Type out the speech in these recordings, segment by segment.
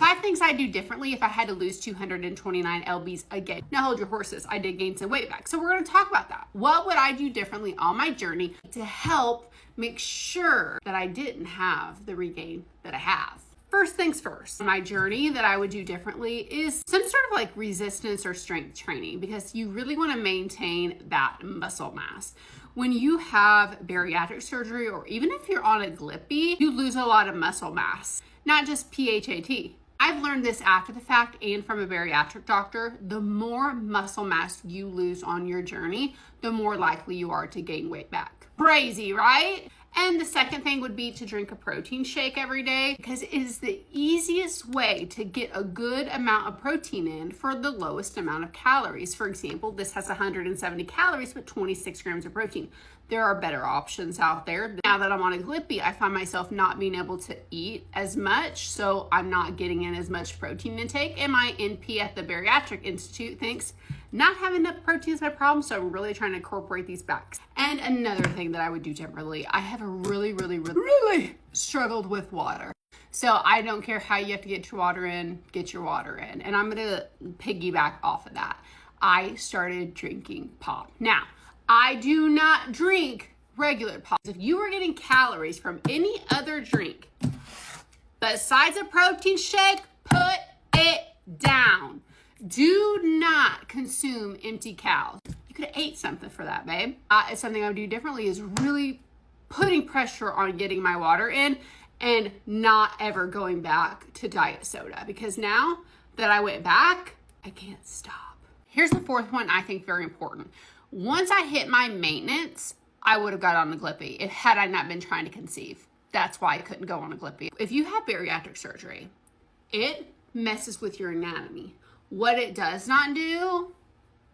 5 things I do differently if I had to lose 229 lbs again. Now hold your horses, I did gain some weight back. So we're gonna talk about that. What would I do differently on my journey to help make sure that I didn't have the regain that I have? First things first, my journey that I would do differently is some sort of like resistance or strength training, because you really want to maintain that muscle mass. When you have bariatric surgery, or even if you're on a GLP-1, you lose a lot of muscle mass, not just PHAT. I've learned this after the fact and from a bariatric doctor. The more muscle mass you lose on your journey, the more likely you are to gain weight back. Crazy, right? And the second thing would be to drink a protein shake every day, because it is the easiest way to get a good amount of protein in for the lowest amount of calories. For example, this has 170 calories, but 26 grams of protein. There are better options out there. Now that I'm on a GLP-1, I find myself not being able to eat as much, so I'm not getting in as much protein intake. And my NP at the Bariatric Institute thinks not having enough protein is my problem, so I'm really trying to incorporate these back. And another thing that I would do differently, I have really struggled with water. So I don't care how you have to get your water in, get your water in. And I'm gonna piggyback off of that. I started drinking pop. Now, I do not drink regular pop. If you are getting calories from any other drink besides a protein shake, put it down. Do not consume empty calories. You could have ate something for that, babe. It's something I would do differently, is really putting pressure on getting my water in and not ever going back to diet soda, because now that I went back, I can't stop. Here's the fourth one I think very important. Once I hit my maintenance, I would have got on a GLP-1 had I not been trying to conceive. That's why I couldn't go on a GLP-1. If you have bariatric surgery, it messes with your anatomy. What it does not do,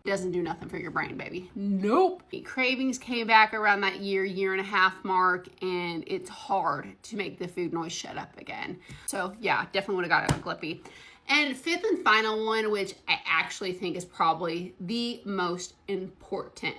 doesn't do nothing for your brain, baby. Nope. Cravings came back around that year and a half mark, and it's hard to make the food noise shut up again. So yeah, definitely would have got a GLP-1. And fifth and final one, which I actually think is probably the most important.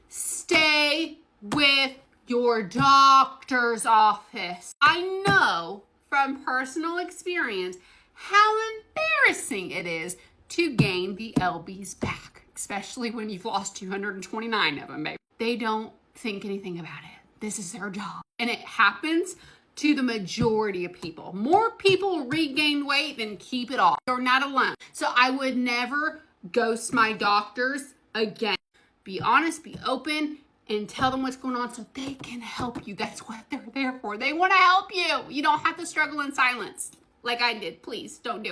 Stay with your doctor's office. I know from personal experience how embarrassing it is to gain the lbs back, especially when you've lost 229 of them, baby. They don't think anything about it. This is their job. And it happens to the majority of people. More people regain weight than keep it off. You're not alone. So I would never ghost my doctors again. Be honest, be open, and tell them what's going on so they can help you. That's what they're there for. They want to help you. You don't have to struggle in silence like I did. Please don't do it.